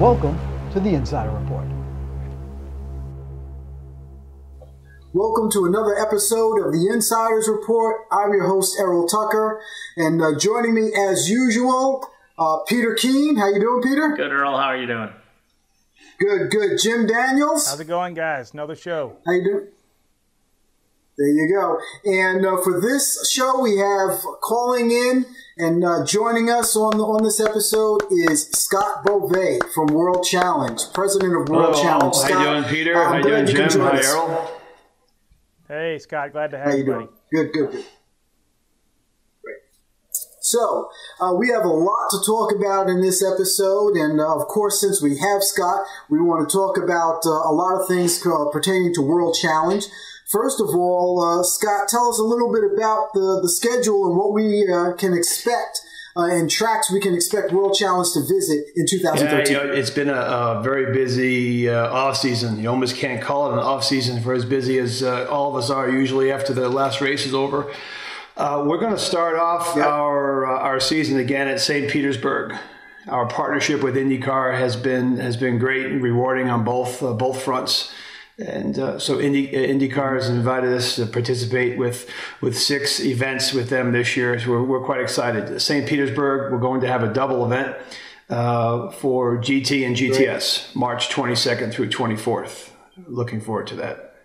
Welcome to the Insider Report. Welcome to another episode of the Insiders Report. I'm your host, Errol Tucker, and joining me as usual, Peter Keene. How you doing, Peter? Good, Earl. How are you doing? Good, good. Jim Daniels. How's it going, guys? Another show. How you doing? There you go. And for this show, we have calling in and joining us on this episode is Scott Bove from World Challenge, president of World Challenge. How Scott, you doing, Peter? How you doing, Jim? Hi, Errol. Hey, Scott. Glad to have How you, you buddy. doing? Good. Great. So, we have a lot to talk about in this episode, and of course, since we have Scott, we want to talk about a lot of things pertaining to World Challenge. First of all, Scott, tell us a little bit about the schedule and what we can expect and tracks we can expect World Challenge to visit in 2013. Yeah, it's been a very busy off season. You almost can't call it an off season for as busy as all of us are usually after the last race is over. We're going to start off our season again at St. Petersburg. Our partnership with IndyCar has been great and rewarding on both fronts. And so IndyCar has invited us to participate with 6 events with them this year. So we're quite excited. St. Petersburg, we're going to have a double event for GT and GTS, March 22nd through 24th. Looking forward to that.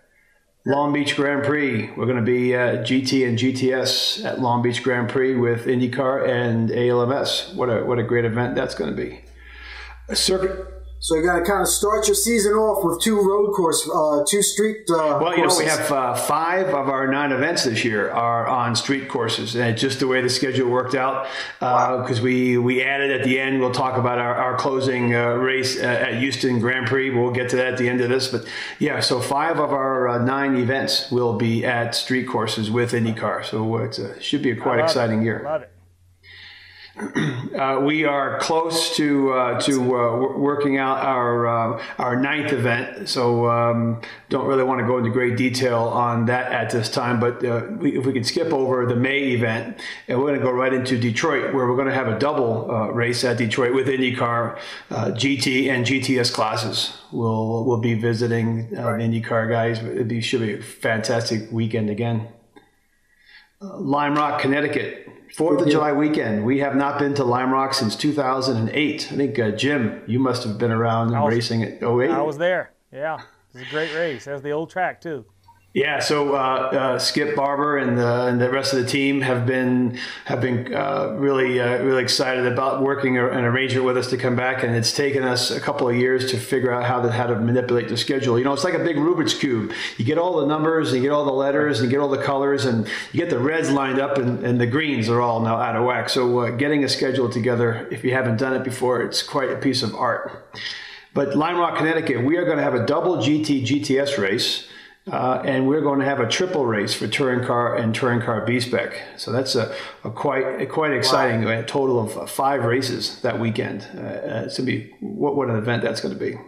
Long Beach Grand Prix, we're going to be GT and GTS at Long Beach Grand Prix with IndyCar and ALMS. What a great event that's going to be. A circuit. So you got to kind of start your season off with 2 road course, 2 street Well, you courses. know, we have 5 of our 9 events this year are on street courses, and it's just the way the schedule worked out because we added at the end. We'll talk about our closing race at Houston Grand Prix. We'll get to that at the end of this, but yeah, so 5 of our 9 events will be at street courses with IndyCar. So it should be a quite exciting year. Love it. We are close to working out our 9th event, so don't really want to go into great detail on that at this time. But if we could skip over the May event, and we're going to go right into Detroit, where we're going to have a double race at Detroit with IndyCar GT and GTS classes. We'll be visiting the IndyCar guys. It should be a fantastic weekend again. Lime Rock, Connecticut. 4th of July weekend. We have not been to Lime Rock since 2008. I think, Jim, you must have been around racing at 08. I was there. Yeah. It was a great race. That was the old track, too. Yeah, so Skip Barber and the rest of the team have been really excited about working an arrangement with us to come back, and it's taken us a couple of years to figure out how to manipulate the schedule. You know, it's like a big Rubik's Cube. You get all the numbers, you get all the letters, and you get all the colors, and you get the reds lined up, and the greens are all now out of whack. So getting a schedule together, if you haven't done it before, it's quite a piece of art. But Lime Rock, Connecticut, we are going to have a double GT GTS race. And we're going to have a triple race for touring car and touring car B-Spec. So that's a quite exciting total of 5 races that weekend. It's going to be what an event that's going to be.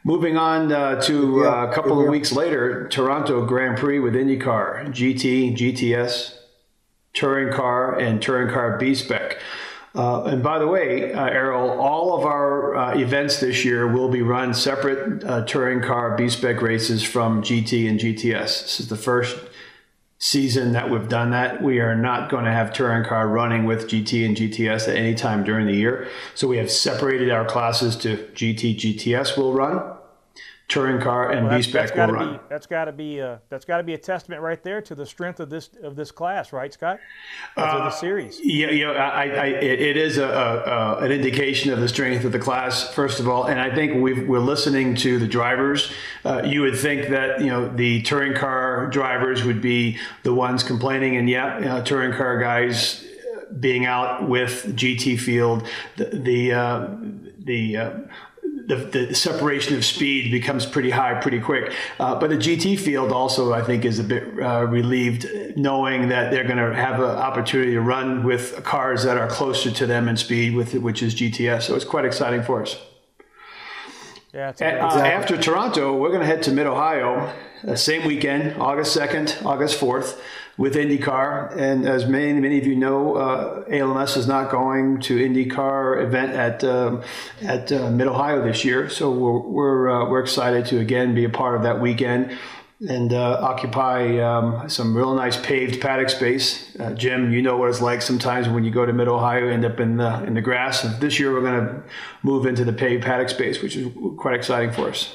Moving on to a couple of weeks later, Toronto Grand Prix with IndyCar, GT, GTS, touring car, and touring car B-Spec. And by the way, Errol, all of our events this year will be run separate touring car B-Spec races from GT and GTS. This is the first season that we've done that. We are not going to have touring car running with GT and GTS at any time during the year. So we have separated our classes to GT, GTS will run. Touring car and B-Spec will run. That's got to be a testament right there to the strength of this class, right, Scott? Of the series. Yeah, it is an indication of the strength of the class, first of all, and I think we're listening to the drivers. You would think that the touring car drivers would be the ones complaining, and touring car guys being out with GT field, the separation of speed becomes pretty high pretty quick. But the GT field also, I think, is a bit relieved knowing that they're going to have an opportunity to run with cars that are closer to them in speed, which is GTS. So it's quite exciting for us. Yeah, after Toronto, we're going to head to Mid-Ohio, same weekend, August 2nd, August 4th. with IndyCar. And as many of you know, ALMS is not going to IndyCar event at Mid-Ohio this year. So we're excited to again be a part of that weekend and occupy some real nice paved paddock space. Jim, you know what it's like sometimes when you go to Mid-Ohio, you end up in the grass. And this year we're going to move into the paved paddock space, which is quite exciting for us.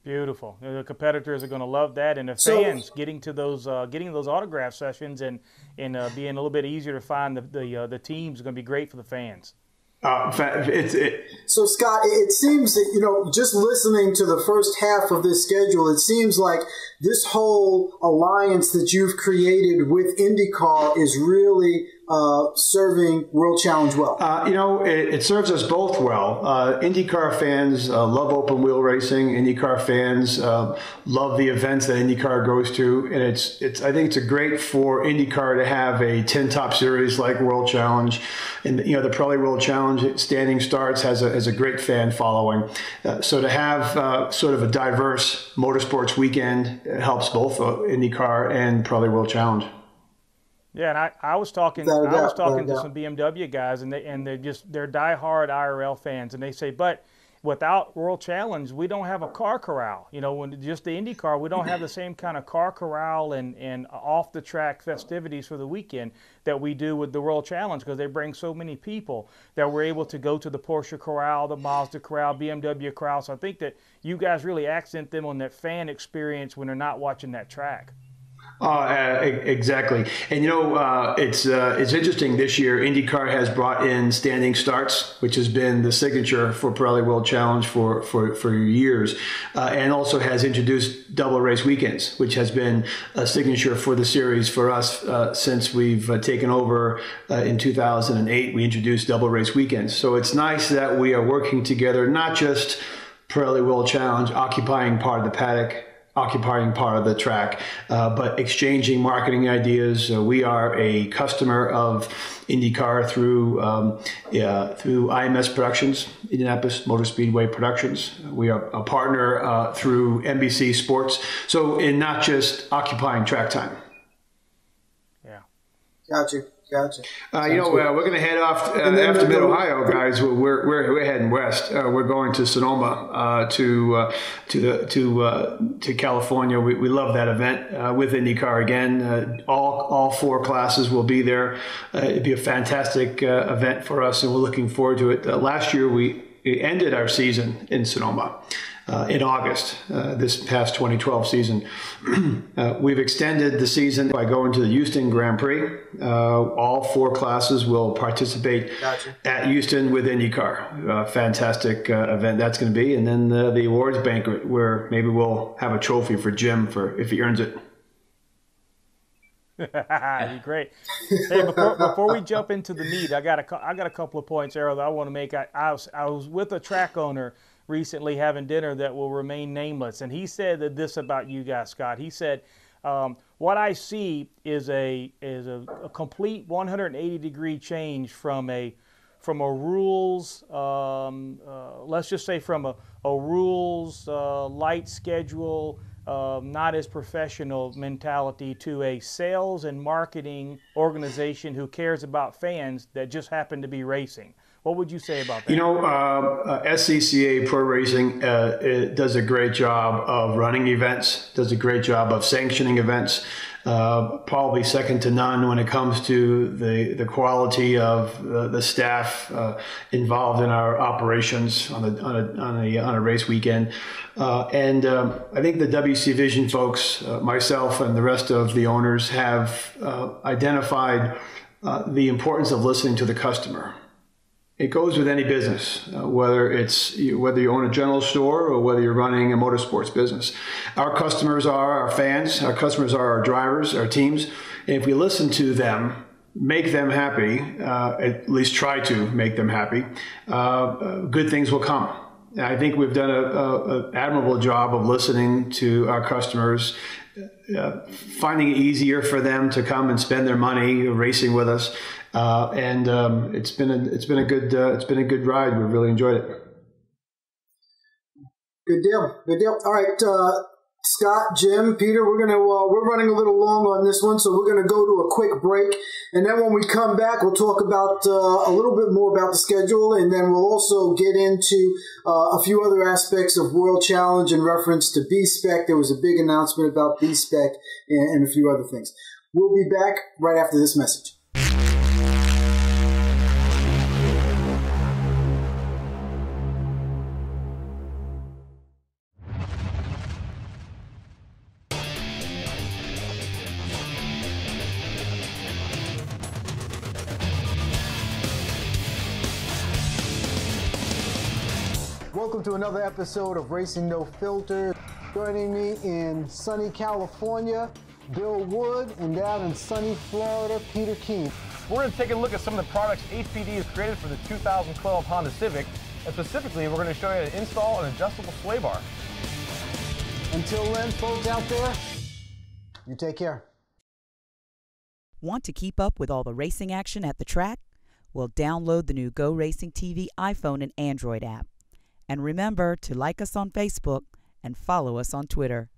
Beautiful. The competitors are going to love that, and the fans getting those autograph sessions and being a little bit easier to find the teams is going to be great for the fans. So Scott, it seems that, just listening to the first half of this schedule, it seems like this whole alliance that you've created with IndyCar is really serving World Challenge well. It serves us both well. IndyCar fans love open wheel racing. IndyCar fans love the events that IndyCar goes to, and I think it's great for IndyCar to have a 10 top series like World Challenge, and the Probably World Challenge standing starts has a great fan following. So to have sort of a diverse motorsports weekend helps both IndyCar and Probably World Challenge. Yeah, and I was talking to some BMW guys, and they're diehard IRL fans, and they say, but without World Challenge, we don't have a car corral. When just the IndyCar, we don't have the same kind of car corral and off the track festivities for the weekend that we do with the World Challenge, because they bring so many people that we're able to go to the Porsche corral, the Mazda corral, BMW corral. So I think that you guys really accent them on that fan experience when they're not watching that track. Exactly. And it's interesting this year. IndyCar has brought in standing starts, which has been the signature for Pirelli World Challenge for years, and also has introduced double race weekends, which has been a signature for the series for us since we've taken over in 2008. We introduced double race weekends, so it's nice that we are working together, not just Pirelli World Challenge occupying part of the paddock, occupying part of the track, but exchanging marketing ideas. We are a customer of IndyCar through IMS Productions, Indianapolis Motor Speedway Productions. We are a partner through NBC Sports. So in not just occupying track time. Yeah. Gotcha. We're going to head off after Mid-Ohio, guys. We're heading west. We're going to Sonoma to California. We love that event with IndyCar again. All four classes will be there. It'd be a fantastic event for us, and we're looking forward to it. Last year we ended our season in Sonoma. In August, this past 2012 season. We've extended the season by going to the Houston Grand Prix. All four classes will participate at Houston with IndyCar. Fantastic event that's going to be. And then the awards banquet, where maybe we'll have a trophy for Jim if he earns it. That'd be great. Hey, before we jump into the meat, I got a couple of points, Errol, that I want to make. I was with a track owner recently having dinner that will remain nameless, and he said this about you guys, Scott. He said, what I see is a complete 180-degree change from a rules, let's just say from a rules light schedule, not as professional mentality, to a sales and marketing organization who cares about fans that just happen to be racing. What would you say about that? SCCA Pro Racing does a great job of running events, does a great job of sanctioning events, probably second to none when it comes to the quality of the staff involved in our operations on a race weekend. And I think the WC Vision folks, myself and the rest of the owners, have identified the importance of listening to the customer. It goes with any business, whether you own a general store or whether you're running a motorsports business. Our customers are our fans. Our customers are our drivers, our teams. And if we listen to them, make them happy, at least try to make them happy, good things will come. And I think we've done an admirable job of listening to our customers, finding it easier for them to come and spend their money racing with us. And it's been a good ride. We've really enjoyed it. Good deal. All right. Scott, Jim, Peter, we're running a little long on this one, so we're gonna go to a quick break, and then when we come back, we'll talk about a little bit more about the schedule, and then we'll also get into a few other aspects of World Challenge in reference to B-Spec. There was a big announcement about B-Spec and a few other things. We'll be back right after this message. Welcome to another episode of Racing No Filter. Joining me in sunny California, Bill Wood, and down in sunny Florida, Peter Keene. We're going to take a look at some of the products HPD has created for the 2012 Honda Civic, and specifically we're going to show you how to install an adjustable sway bar. Until then, folks out there, you take care. Want to keep up with all the racing action at the track? Well, download the new Go Racing TV iPhone and Android app. And remember to like us on Facebook and follow us on Twitter.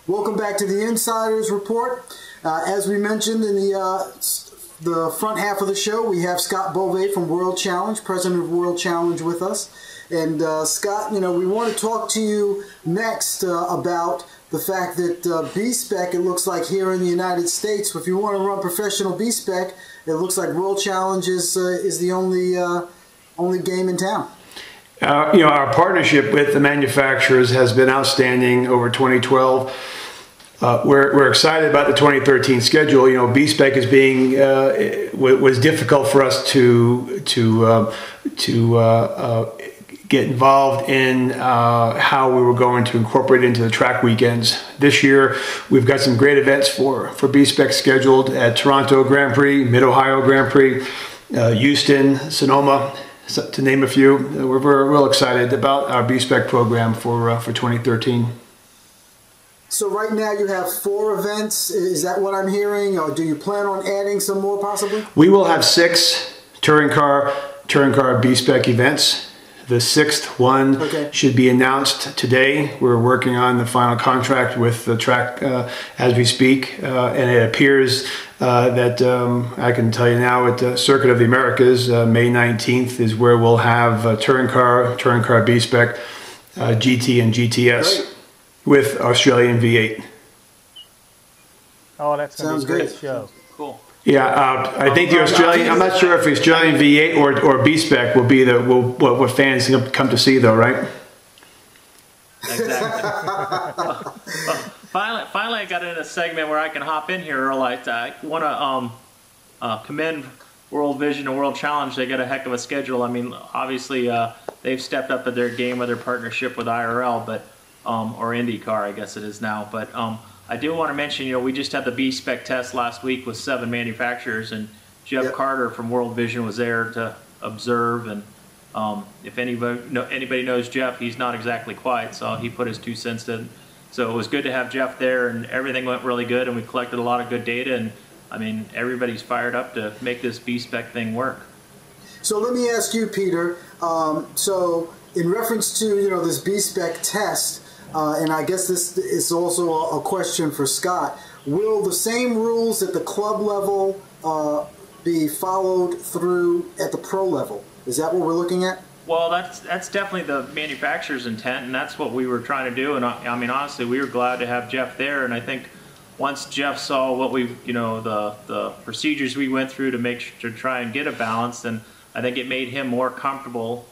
Welcome back to the Insiders Report. As we mentioned in the front half of the show, we have Scott Bove from World Challenge, president of World Challenge, with us. And Scott, we want to talk to you next about the fact that B-Spec, it looks like here in the United States, if you want to run professional B-Spec, it looks like World Challenge is the only game in town. Our partnership with the manufacturers has been outstanding over 2012. We're excited about the 2013 schedule. B-Spec is being was difficult for us to get involved in how we were going to incorporate into the track weekends. This year, we've got some great events for B-Spec scheduled at Toronto Grand Prix, Mid-Ohio Grand Prix, Houston, Sonoma, to name a few. We're real excited about our B-Spec program for 2013. So right now you have 4 events. Is that what I'm hearing? Or do you plan on adding some more possibly? We will have 6 touring car B-Spec events. The 6th one should be announced today. We're working on the final contract with the track as we speak, and it appears that I can tell you now at the Circuit of the Americas, May 19th is where we'll have touring car B-Spec, GT and GTS with Australian V8. Oh, that's going to be a great show. Cool. Yeah, I think the Australian, I'm not sure if the Australian V8 or B-Spec will be what fans come to see, though, right? Exactly. Finally, I got in a segment where I can hop in here, Earl. I want to commend World Vision and World Challenge. They got a heck of a schedule. I mean, obviously, they've stepped up at their game with their partnership with IRL, but or IndyCar, I guess it is now. But I do want to mention, we just had the B-Spec test last week with 7 manufacturers, and Jeff Carter from World Vision was there to observe. And if anybody knows Jeff, he's not exactly quiet, so he put his 2 cents in. So it was good to have Jeff there, and everything went really good, and we collected a lot of good data. And I mean, everybody's fired up to make this B-Spec thing work. So let me ask you, Peter. So in reference to this B-Spec test. And I guess this is also a question for Scott. Will the same rules at the club level be followed through at the pro level? Is that what we're looking at? Well, that's definitely the manufacturer's intent, and that's what we were trying to do. And I mean, honestly, we were glad to have Jeff there. And I think once Jeff saw what the procedures we went through to try and get a balance, then I think it made him more comfortable.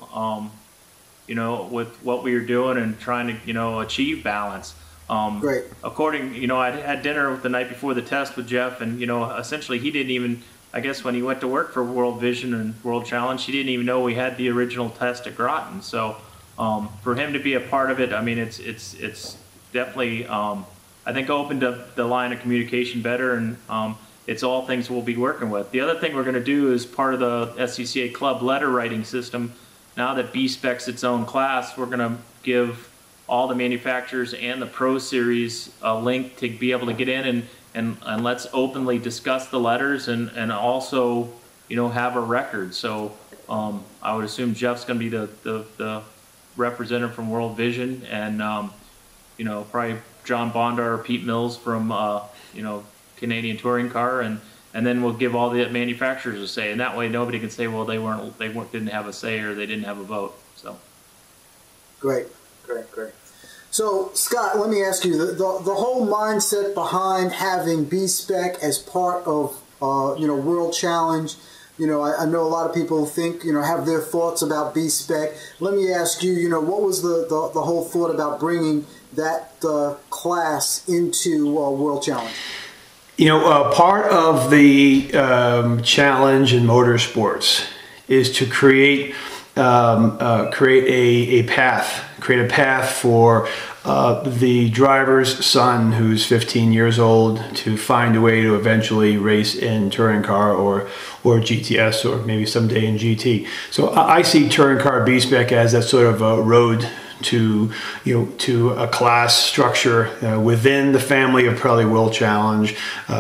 With what we were doing and trying to, achieve balance. Great. According, I had dinner the night before the test with Jeff, and, essentially he didn't even, I guess when he went to work for World Vision and World Challenge, he didn't even know we had the original test at Groton. So for him to be a part of it, I mean, it's definitely, I think, opened up the line of communication better, and it's all things we'll be working with. The other thing we're going to do is part of the SCCA Club letter writing system. Now that B-Spec's its own class, we're going to give all the manufacturers and the Pro Series a link to be able to get in and let's openly discuss the letters and also, you know, have a record. So I would assume Jeff's going to be the representative from World Vision, and you know, probably John Bondar or Pete Mills from you know, Canadian Touring Car, and then we'll give all the manufacturers a say, and that way nobody can say, well, they didn't have a say or they didn't have a vote. So great. So, Scott, let me ask you, the whole mindset behind having B-Spec as part of, you know, World Challenge, you know, I know a lot of people think, you know, have their thoughts about B-Spec. Let me ask you, you know, what was the whole thought about bringing that class into World Challenge? You know, part of the challenge in motorsports is to create a path for the driver's son who's 15 years old to find a way to eventually race in touring car or GTS, or maybe someday in GT. So I see touring car B-Spec as that sort of a road to, you know, to a class structure within the family of probably World Challenge.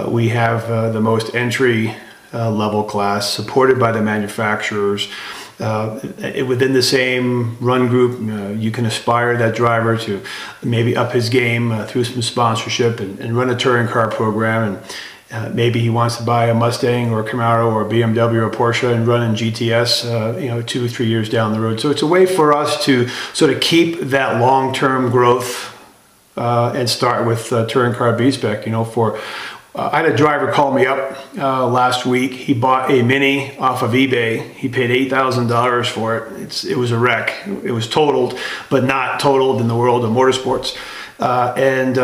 We have the most entry level class supported by the manufacturers. Within the same run group, you can aspire that driver to maybe up his game through some sponsorship and run a touring car program, and maybe he wants to buy a Mustang or a Camaro or a BMW or a Porsche and run in GTS, you know, 2 or 3 years down the road. So it's a way for us to sort of keep that long-term growth and start with touring car B-Spec. You know, I had a driver call me up last week. He bought a Mini off of eBay. He paid $8,000 for it. It was a wreck. It was totaled, but not totaled in the world of motorsports. And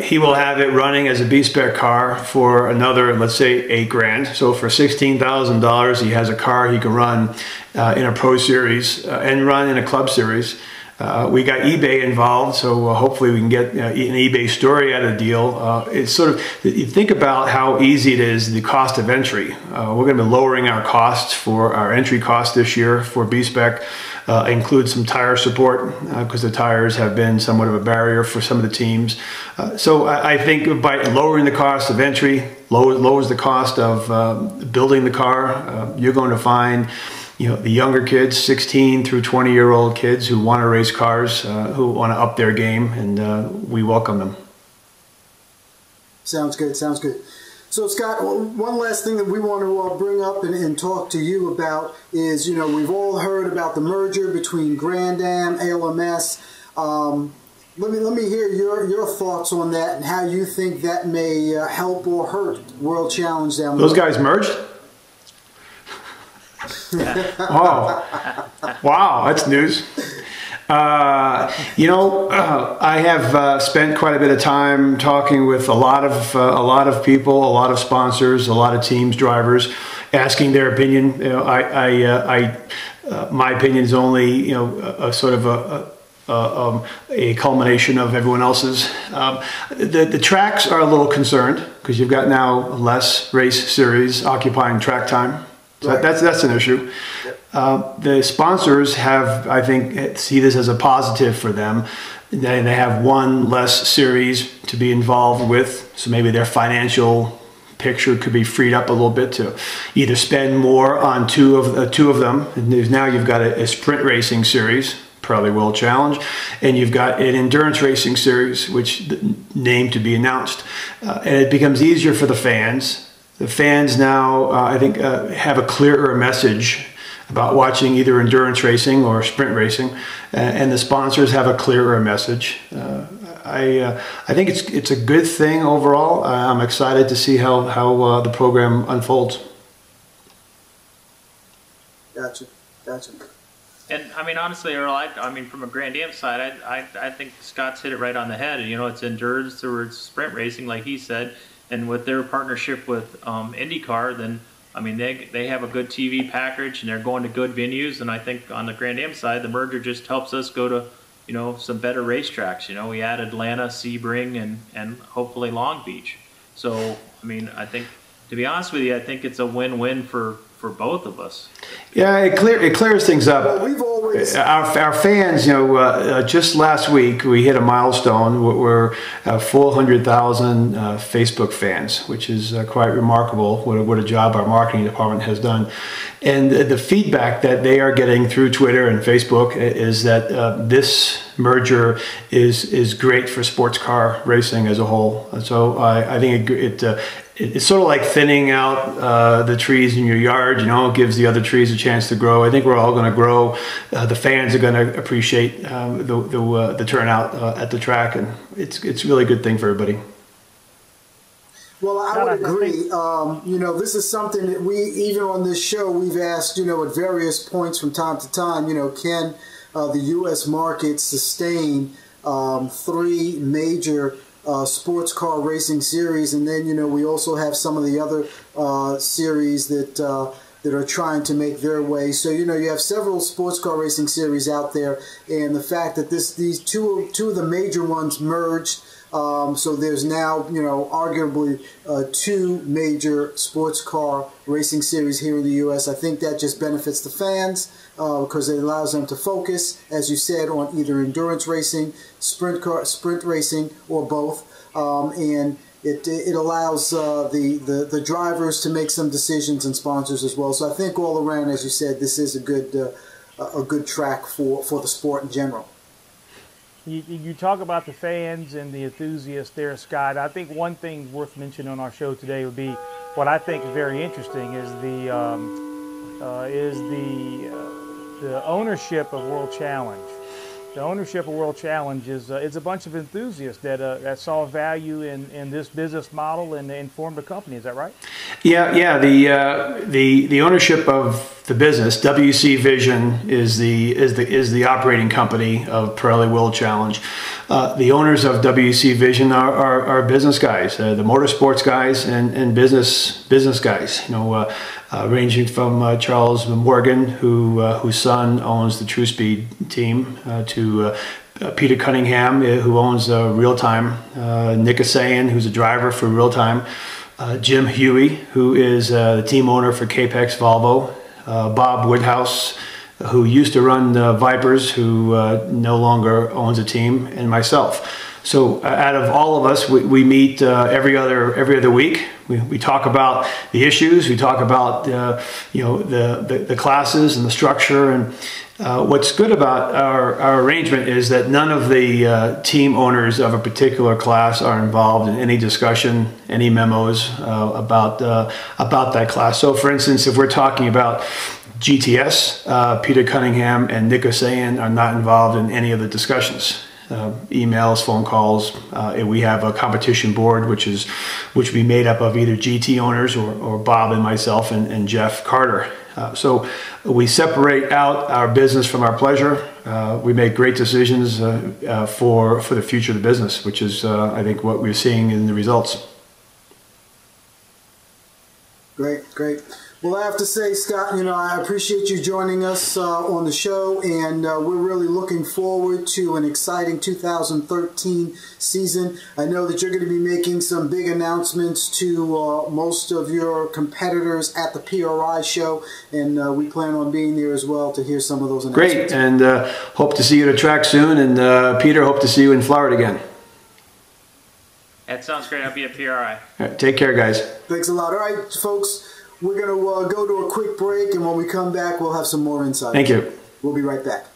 he will have it running as a B-Spec car for another, let's say, $8,000. So for $16,000, he has a car he can run in a Pro Series and run in a Club Series. We got eBay involved, so hopefully we can get an eBay story out of the deal. It's sort of, you think about how easy it is, the cost of entry. We're going to be lowering our costs for our entry cost this year for B-Spec. Include some tire support because the tires have been somewhat of a barrier for some of the teams. So I think by lowering the cost of entry, lowers the cost of building the car. You're going to find, you know, the younger kids, 16 through 20-year-old kids who want to race cars, who want to up their game, and we welcome them. Sounds good. So, Scott, one last thing that we want to bring up and talk to you about is, you know, we've all heard about the merger between Grand Am, ALMS. Let me hear your thoughts on that and how you think that may help or hurt World Challenge down the road. Those guys merged? Oh, wow, that's news. You know, I have spent quite a bit of time talking with a lot of people, a lot of sponsors, a lot of teams, drivers, asking their opinion. You know, my opinion is only, you know, a sort of a culmination of everyone else's. The tracks are a little concerned because you've got now less race series occupying track time. So right. That's an issue. The sponsors have, I think, see this as a positive for them. They have one less series to be involved with, so maybe their financial picture could be freed up a little bit to either spend more on two of them. And now you've got a sprint racing series, probably World Challenge, and you've got an endurance racing series, which name to be announced, and it becomes easier for the fans. The fans now, I think, have a clearer message about watching either endurance racing or sprint racing, and the sponsors have a clearer message. I think it's a good thing overall. I'm excited to see how the program unfolds. Gotcha. And I mean, honestly, Earl, I mean, from a Grand Am side, I think Scott's hit it right on the head. You know, it's endurance or it's sprint racing, like he said. And with their partnership with IndyCar, then, I mean, they have a good TV package and they're going to good venues. And I think on the Grand Am side, the merger just helps us go to, you know, some better racetracks. You know, we added Atlanta, Sebring, and hopefully Long Beach. So, I mean, I think, to be honest with you, I think it's a win-win for both of us. Yeah, it clears things up. Well, we've our fans, just last week we hit a milestone. We're 400,000 Facebook fans, which is quite remarkable. What a job our marketing department has done. And the feedback that they are getting through Twitter and Facebook is that this merger is great for sports car racing as a whole. So I think it's sort of like thinning out the trees in your yard. It gives the other trees a chance to grow. I think we're all going to grow. The fans are going to appreciate the turnout at the track, and it's really a good thing for everybody. Well, I would agree. This is something that we, even on this show, we've asked, at various points from time to time, can the U.S. market sustain 3 major sports car racing series? And then, we also have some of the other series that are trying to make their way. So, you have several sports car racing series out there, and the fact that these two of the major ones merged. So there's now, arguably 2 major sports car racing series here in the U.S. I think that just benefits the fans because it allows them to focus, as you said, on either endurance racing, sprint racing, or both. And it allows the drivers to make some decisions, and sponsors as well. So I think all around, as you said, this is a good track for the sport in general. You talk about the fans and the enthusiasts there, Scott. I think one thing worth mentioning on our show today would be what I think is very interesting is the ownership of World Challenge. The ownership of World Challenge is a bunch of enthusiasts that saw value in this business model and formed a company. Is that right? Yeah. The ownership of the business, WC Vision, is the operating company of Pirelli World Challenge. The owners of WC Vision are business guys, the motorsports guys and business guys. Ranging from Charles Morgan, whose son owns the True Speed team, to Peter Cunningham, who owns Real Time, Nick Asayan, who's a driver for Real Time, Jim Huey, who is the team owner for Capex Volvo, Bob Woodhouse, who used to run Vipers, who no longer owns a team, and myself. So out of all of us, we meet every other week. We talk about the issues. We talk about the classes and the structure. And what's good about our arrangement is that none of the team owners of a particular class are involved in any discussion, any memos about that class. So, for instance, if we're talking about GTS, Peter Cunningham and Nick Asayan are not involved in any of the discussions. Emails, phone calls. We have a competition board, which will be made up of either GT owners or Bob and myself and Jeff Carter. So we separate out our business from our pleasure. We make great decisions for the future of the business, which is, I think, what we're seeing in the results. Great. Well, I have to say, Scott, I appreciate you joining us on the show, and we're really looking forward to an exciting 2013 season. I know that you're going to be making some big announcements to most of your competitors at the PRI show, and we plan on being there as well to hear some of those announcements. Great, and hope to see you at a track soon, and Peter, hope to see you in Florida again. That sounds great. I'll be at PRI. All right, take care, guys. Thanks a lot. All right, folks. We're going to go to a quick break, and when we come back, we'll have some more insight. Thank you. We'll be right back.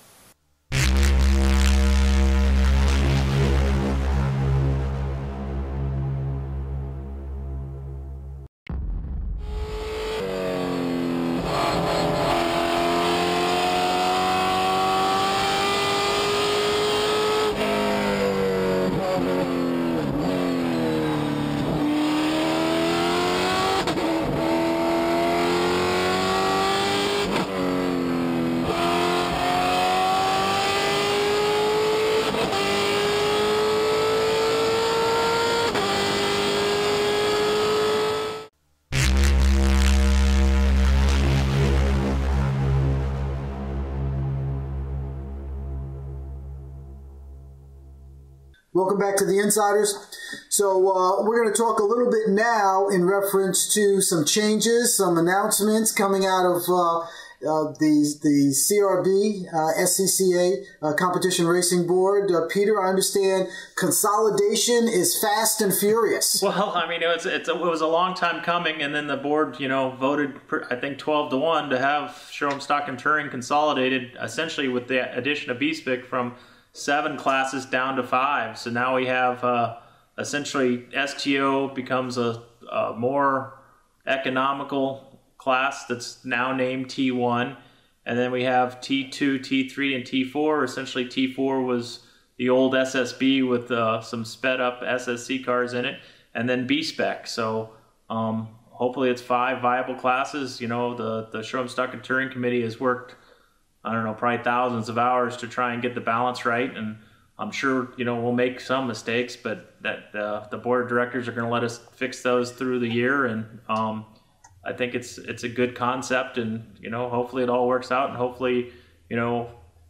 Welcome back to the Insiders. So we're going to talk a little bit now in reference to some changes, some announcements coming out of the CRB, SCCA Competition Racing Board. Peter, I understand consolidation is fast and furious. Well, I mean, it was a long time coming, and then the board, voted, I think, 12-1 to have Showroom Stock and Touring consolidated, essentially with the addition of B-Spec from 7 classes down to 5. So now we have essentially STO becomes a more economical class that's now named T1, and then we have T2, T3, and T4. Essentially, T4 was the old SSB with some sped up SSC cars in it, and then B-Spec. So hopefully it's 5 viable classes. The Showroom Stock and Touring Committee has worked, I don't know, probably thousands of hours to try and get the balance right, and I'm sure we'll make some mistakes, but that the board of directors are going to let us fix those through the year, and I think it's a good concept, and hopefully it all works out, and hopefully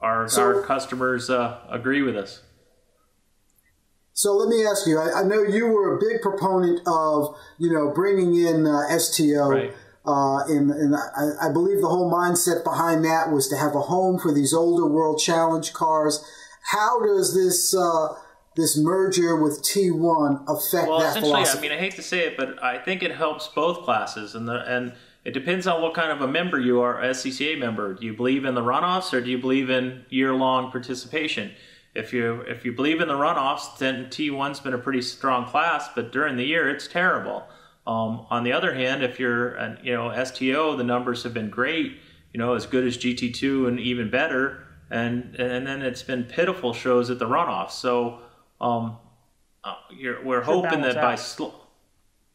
our customers agree with us. So let me ask you. I know you were a big proponent of bringing in STO, right. And I believe the whole mindset behind that was to have a home for these older World Challenge cars. How does this merger with T1 affect that philosophy? I mean, I hate to say it, but I think it helps both classes, and it depends on what kind of a member you are, a SCCA member. Do you believe in the runoffs, or do you believe in year-long participation? If you believe in the runoffs, then T1's been a pretty strong class, but during the year it's terrible. On the other hand, if you're an STO, the numbers have been great, as good as GT2 and even better, and then it's been pitiful shows at the runoffs. So we're hoping that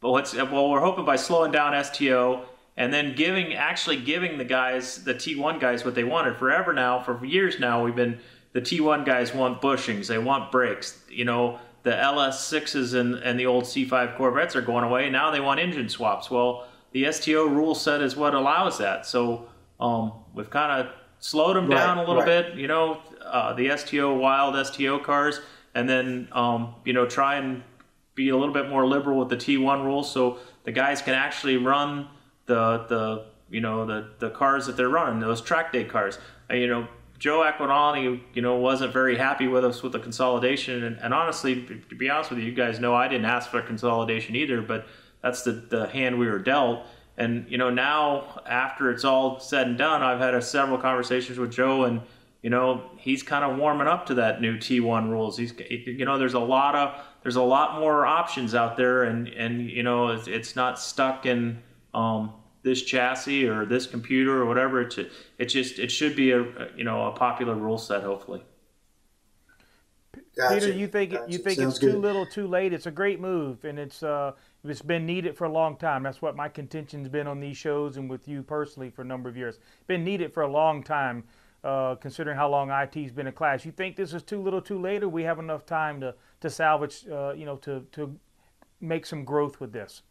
we're hoping by slowing down STO and then giving the guys, the T1 guys, what they wanted forever now. For years now, the T1 guys want bushings, they want brakes. The LS6s and the old C5 Corvettes are going away. Now they want engine swaps. Well, the STO rule set is what allows that. So we've kind of slowed them down a little bit. The STO wild STO cars. And then, try and be a little bit more liberal with the T1 rules, so the guys can actually run the cars that they're running, those track day cars. Joe Aquinani, wasn't very happy with us with the consolidation, and honestly, to be honest with you, you guys know I didn't ask for consolidation either, but that's the hand we were dealt. And now after it's all said and done, I've had several conversations with Joe, and he's kind of warming up to that new T1 rules. There's a lot more options out there, and it's not stuck in this chassis or this computer or whatever. It should be a popular rule set, hopefully. Gotcha. Peter, you think it's too little, too late? It's a great move, and it's been needed for a long time. That's what my contention's been on these shows and with you personally for a number of years. Been needed for a long time. Considering how long IT's been in class. You think this is too little too late, or we have enough time to salvage, to make some growth with this?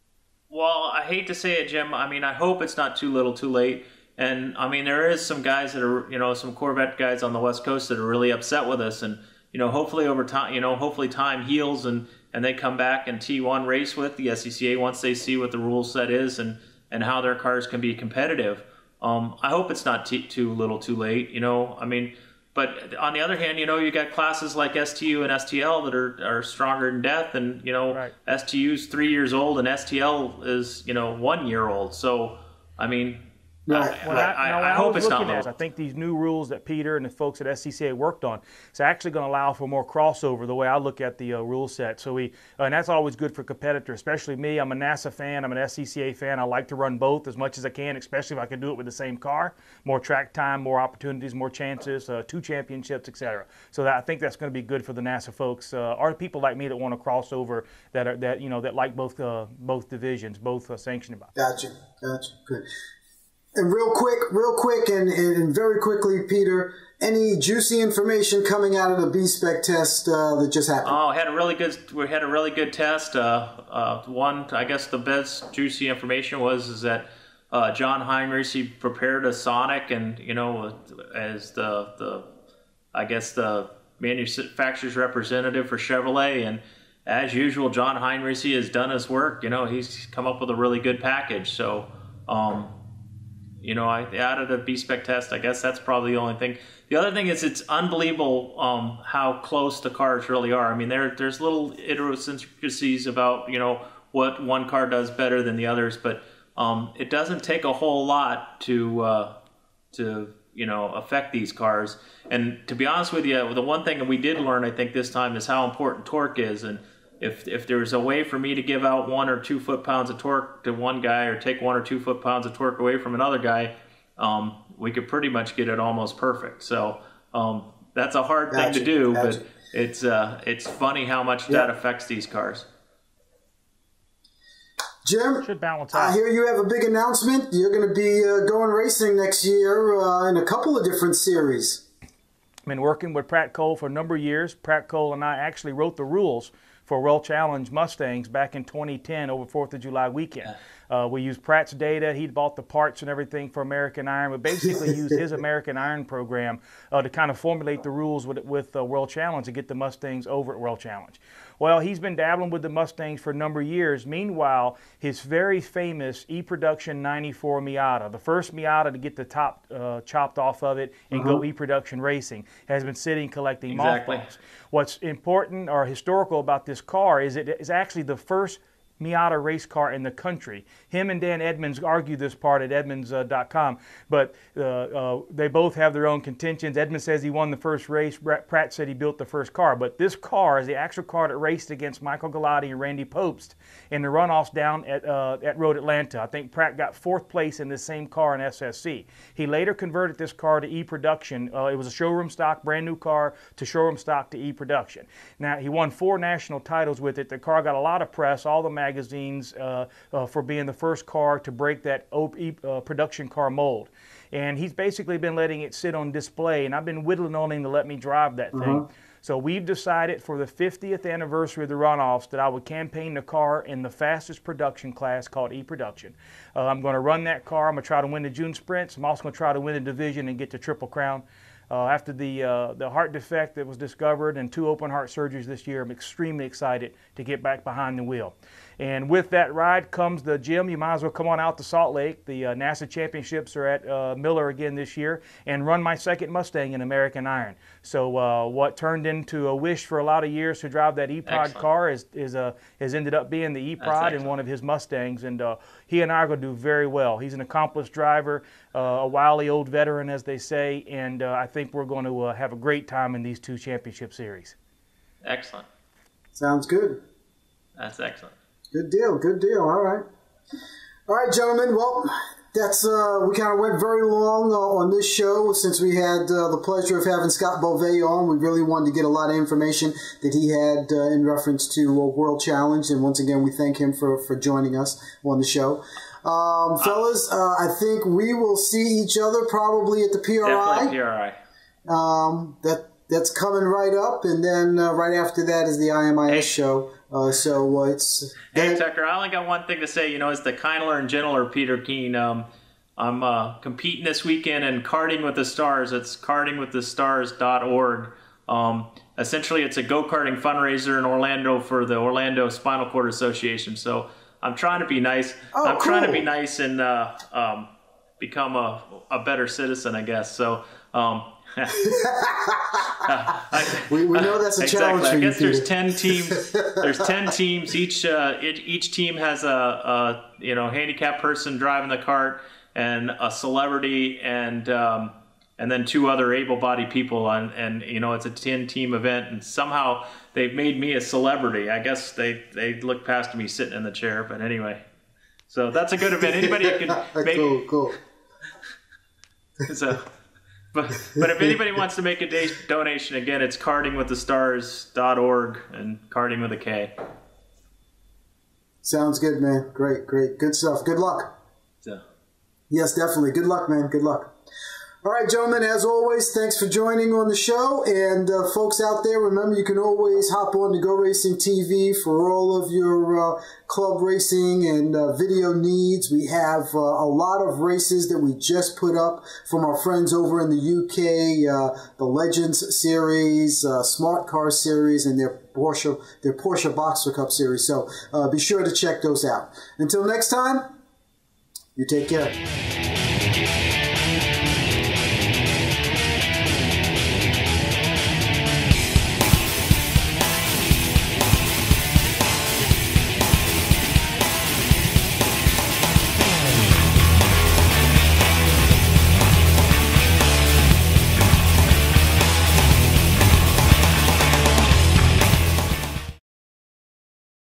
Well, I hate to say it, Jim. I mean, I hope it's not too little too late. And I mean, there is some guys that are, some Corvette guys on the West Coast that are really upset with us. And, hopefully over time, hopefully time heals and they come back and T1 race with the SCCA once they see what the rule set is and how their cars can be competitive. I hope it's not too little too late, but on the other hand, you got classes like STU and STL that are stronger than death, and, right. STU's 3 years old and STL is, 1 year old. So, I mean, Right. I hope it's not. I think these new rules that Peter and the folks at SCCA worked on, it's actually going to allow for more crossover. The way I look at the rule set, so and that's always good for competitors, especially me. I'm a NASA fan. I'm an SCCA fan. I like to run both as much as I can, especially if I can do it with the same car. More track time, more opportunities, more chances, 2 championships, etc. So I think that's going to be good for the NASA folks, or people like me that want to cross over that like both divisions, both sanctioned by. Gotcha. Good. And real quick, and very quickly, Peter, any juicy information coming out of the B-Spec test that just happened? Oh, we had a really good test. One, I guess the best juicy information is that John Heinrich, he prepared a Sonic, and as the manufacturer's representative for Chevrolet, and as usual, John Heinrich has done his work. He's come up with a really good package. So. you know, I added a B-Spec test. I guess that's probably the only thing. The other thing is it's unbelievable how close the cars really are. I mean, there's little idiosyncrasies about, you know, what one car does better than the others, but it doesn't take a whole lot to you know, affect these cars. And to be honest with you, the one thing that we did learn, I think, this time is how important torque is. And if there's a way for me to give out 1 or 2 foot-pounds of torque to one guy or take 1 or 2 foot-pounds of torque away from another guy, we could pretty much get it almost perfect. So that's a hard thing to do, but it's funny how much that affects these cars. Jim, should balance out. I hear you have a big announcement. You're going to be going racing next year in a couple of different series. I've been working with Pratt Cole for a number of years. Pratt Cole and I actually wrote the rules for World Challenge Mustangs back in 2010 over 4th of July weekend. We used Pratt's data. He'd bought the parts and everything for American Iron. We basically used his American Iron program to kind of formulate the rules with World Challenge to get the Mustangs over at World Challenge. Well, he's been dabbling with the Mustangs for a number of years. Meanwhile, his very famous E-Production 94 Miata, the first Miata to get the top chopped off of it and go E-Production racing, has been sitting collecting mothballs. What's important or historical about this car is it is actually the first Miata race car in the country. Him and Dan Edmonds argue this part at Edmonds.com, but they both have their own contentions. Edmonds says he won the first race. Pratt said he built the first car, but this car is the actual car that raced against Michael Galati and Randy Pobst in the runoffs down at Road Atlanta. I think Pratt got 4th place in this same car in SSC. He later converted this car to E-Production. It was a showroom stock, brand new car, to showroom stock to E-Production. Now, he won 4 national titles with it. The car got a lot of press, all the magazines, for being the first car to break that production car mold. And he's basically been letting it sit on display, and I've been whittling on him to let me drive that thing. So we've decided for the 50th anniversary of the runoffs that I would campaign the car in the fastest production class called E-Production. I'm going to run that car. I'm going to try to win the June sprints. I'm also going to try to win the division and get the Triple Crown. After the heart defect that was discovered and 2 open heart surgeries this year, I'm extremely excited to get back behind the wheel. And with that ride comes the Jim. You might as well come on out to Salt Lake. The NASA Championships are at Miller again this year, and run my second Mustang in American Iron. So what turned into a wish for a lot of years to drive that E-Prod car has ended up being the E-Prod in one of his Mustangs, and he and I are going to do very well. He's an accomplished driver, a wily old veteran, as they say, and I think we're going to have a great time in these 2 championship series. Excellent. Sounds good. That's excellent. Good deal, good deal. All right. All right, gentlemen. Well, that's we kind of went very long on this show since we had the pleasure of having Scott Bove on. We really wanted to get a lot of information that he had in reference to World Challenge, and once again, we thank him for joining us on the show. Fellas, I think we will see each other probably at the PRI. Definitely PRI. That's coming right up, and then right after that is the IMIS show. So it's... Hey, Tucker, I only got one thing to say. You know, it's the kindler and gentler Peter Keene. I'm competing this weekend in Karting with the Stars. It's kartingwiththestars.org. Essentially, it's a go-karting fundraiser in Orlando for the Orlando Spinal Cord Association. So I'm trying to be nice. Trying to be nice and become a better citizen, I guess. So... we know that's a challenge for you, I guess there's 10 teams. There's 10 teams. Each team has a handicapped person driving the kart and a celebrity and then 2 other able-bodied people. And you know, it's a 10-team event. And somehow they've made me a celebrity. I guess they look past me sitting in the chair. But anyway, so that's a good event. Anybody can make cool. So. But if anybody wants to make a donation, again, it's kartingwiththestars.org and karting with a K. Sounds good, man. Great. Good stuff. Good luck. So. Yes, definitely. Good luck, man. Good luck. All right, gentlemen, as always, thanks for joining on the show. And folks out there, remember, you can always hop on to Go Racing TV for all of your club racing and video needs. We have a lot of races that we just put up from our friends over in the UK, the Legends Series, Smart Car Series, and their Porsche Boxer Cup Series. So be sure to check those out. Until next time, you take care. Thank you.